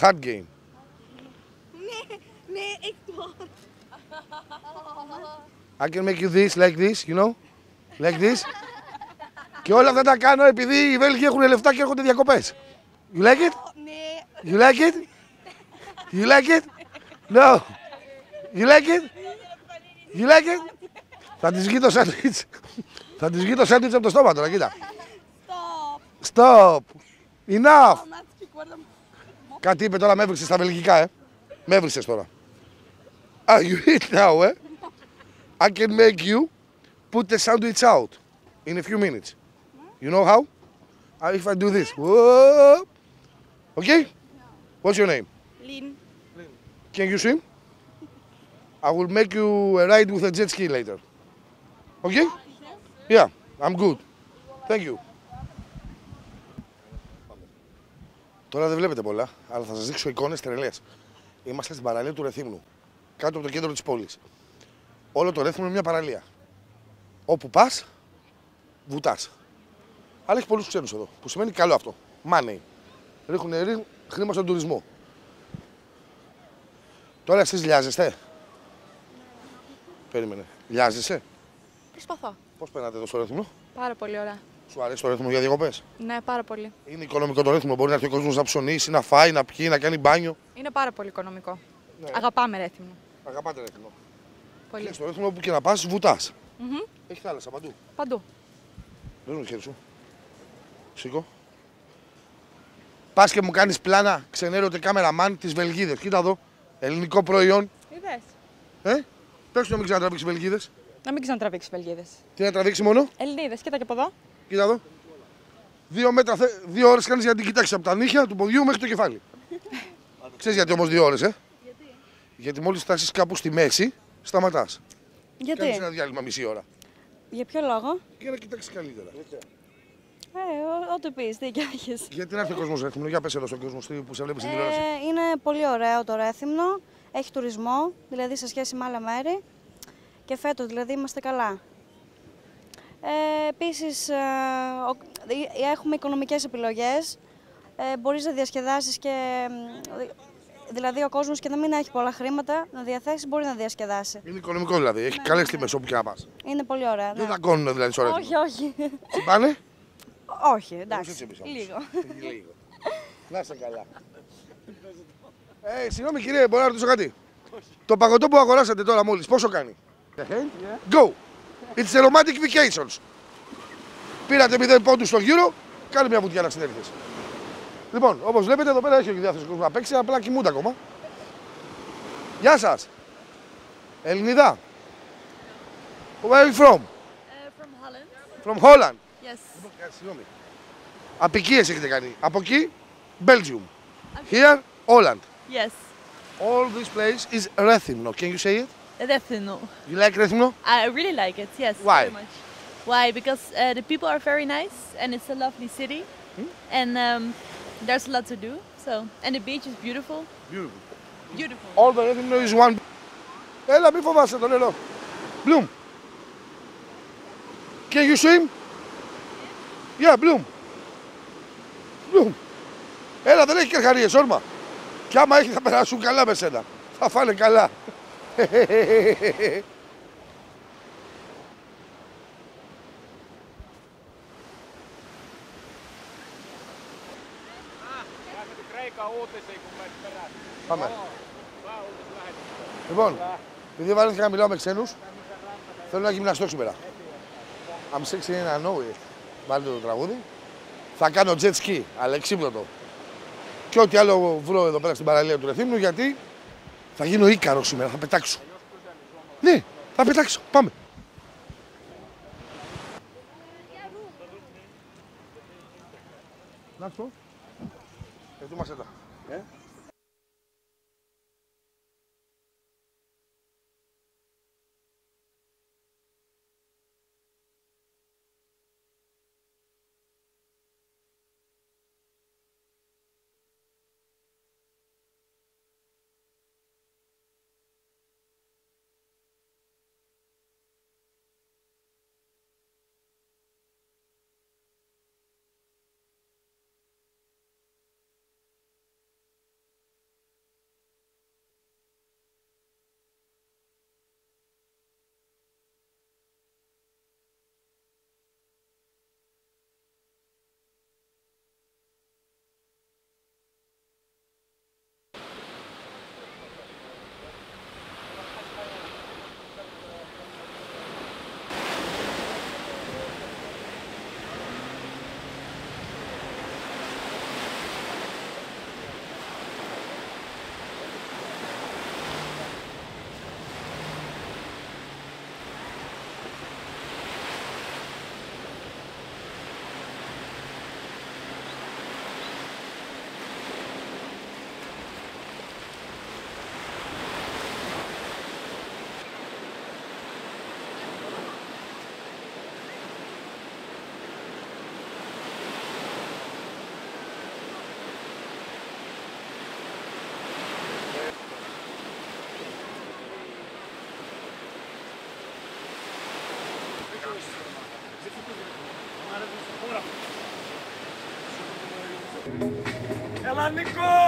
Hard game. Nee, ik toch. I can make you this, like this, you know? Like this. Και όλα αυτά τα κάνω επειδή οι Βέλγοι έχουν λεφτά και έρχονται διακοπές. You like it? Nee. You like it? You like it? No. You like it? You like it? Θα της βγει το σάντουιτς. Θα της βγει το σάντουιτς από το στόμα τώρα, κοίτα. Stop. Stop. Enough. Laat ik worden. Κάτι είπε τώρα, με έβριξες στα βελγικά, Με έβριξες τώρα. Ah, you eat now, I can make you put the sandwich out in a few minutes. You know how? If I do this. Whoa. Okay? What's your name? Lien. Can you swim? I will make you a ride with a jet ski later. Okay? Yeah, I'm good. Thank you. Τώρα δεν βλέπετε πολλά, αλλά θα σας δείξω εικόνες τρελές. Είμαστε στην παραλία του Ρεθύμνου, κάτω από το κέντρο της πόλης. Όλο το Ρέθυμνο είναι μια παραλία. Όπου πας, βουτάς. Αλλά έχει πολλούς ξένους εδώ, που σημαίνει καλό αυτό. Money. Ρίχνουν χρήμα στον τουρισμό. Τώρα εσείς λιάζεστε. Περίμενε. Λιάζεσαι. Προσπαθώ. Πώς περνάτε εδώ στο Ρέθυμνο? Πάρα πολύ ωραία. Σου αρέσει το Ρέθυμνο για διακοπές? Ναι, πάρα πολύ. Είναι οικονομικό το Ρέθυμνο, μπορεί να έρθει ο κόσμος να ψωνίσει, να φάει, να πιει, να κάνει μπάνιο. Είναι πάρα πολύ οικονομικό. Ναι. Αγαπάμε Ρέθυμνο. Αγαπάτε Ρέθυμνο. Πολύ. Και στο Ρέθυμνο που και να πας, βουτάς. Έχει θάλασσα παντού. Παντού. Δεν το χέρι σου. Σήκω. Πας και μου κάνεις πλάνα ξενέρωτε κάμεραμαν τις Βελγίδες. Κοίτα εδώ. Ελληνικό προϊόν. Είδες. Πες του να μην ξανατραβήξει Βελγίδες. Να μην ξανατραβήξει Βελγίδες. Τι να τραβήξει μόνο. Ελληνίδες, κοίτα και από εδώ. Κοίτα εδώ. 2 μέτρα, 2 ώρες κάνεις για να την κοιτάξεις από τα νύχια του ποδιού μέχρι το κεφάλι. Ξέρεις γιατί όμως 2 ώρες, Γιατί μόλις φτάσεις κάπου στη μέση, σταματάς. Γιατί. Κάνεις ένα διάλειμμα μισή ώρα. Για ποιο λόγο. Για να κοιτάξεις καλύτερα. Ό,τι πεις, δίκιο έχεις. Γιατί να έρθει ο κόσμος Ρέθυμνο, για πες εδώ στον κόσμο που σε βλέπει στην τηλεόραση. Είναι πολύ ωραίο το Ρέθυμνο. Έχει τουρισμό, δηλαδή σε σχέση με άλλα μέρη. Και φέτος δηλαδή είμαστε καλά. Επίσης έχουμε οικονομικές επιλογές. Μπορείς να διασκεδάσεις και δηλαδή ο κόσμος και να μην έχει πολλά χρήματα να διαθέσει, μπορεί να διασκεδάσει. Είναι οικονομικό δηλαδή, έχει καλές τιμές όπου και να πας. Είναι πολύ ωραία. Δεν τα κόνουν δηλαδή στο Ρέθυμνο. Όχι, όχι. Πάνε. Όχι, εντάξει. Λίγο. Να είσαι καλά. Συγγνώμη κύριε, μπορώ να ρωτήσω κάτι. Το παγωτό που αγοράσατε τώρα μόλις, πόσο κάνει? Go! It's a romantic vacations. Πήρατε 0 πόντους στο γύρο, κάνε μια βουτιά να συνέλθεις. Λοιπόν, όπως βλέπετε εδώ πέρα έχει ο διάθεση κόσμο να παίξει, απλά κοιμούνται ακόμα. Γεια σας. Ελληνίδα. Where are you from? From Holland. From Holland. Yes. Συγγνώμη. Απικίες έχετε κάνει. Από εκεί, Belgium. Here, Holland. Yes. All this place is Rethymno. Can you say it? Rethymno. You like Rethymno? I really like it. Yes. Why? Very much. Why? Because the people are very nice and it's a lovely city, and there's a lot to do. So and the beach is beautiful. Beautiful. Beautiful. All the Rethymno is one. Έλα, μη φοβάσαι το νερό. Bloom. Can you swim? Yeah, Bloom. Bloom. Έλα, δεν έχει καρχαρίες, όρμα. Κι άμα έχει θα περάσουν καλά με σένα. Θα φάνε καλά. Πάμε. Λοιπόν, επειδή βαρέθηκα να μιλάω με ξένους, θέλω να γυμναστώ σήμερα. I'm 16 and I know it. Βάλτε το τραγούδι. Θα κάνω jet ski, αλλά εξύπνοτο. Και ό,τι άλλο βρω εδώ πέρα στην παραλία του Ρεθύμνου, γιατί θα γίνω Ίκαρος σήμερα, θα πετάξω. Ναι, θα πετάξω, πάμε. Να σου πω. Ετοίμασέ τα. Έλα Νίκο!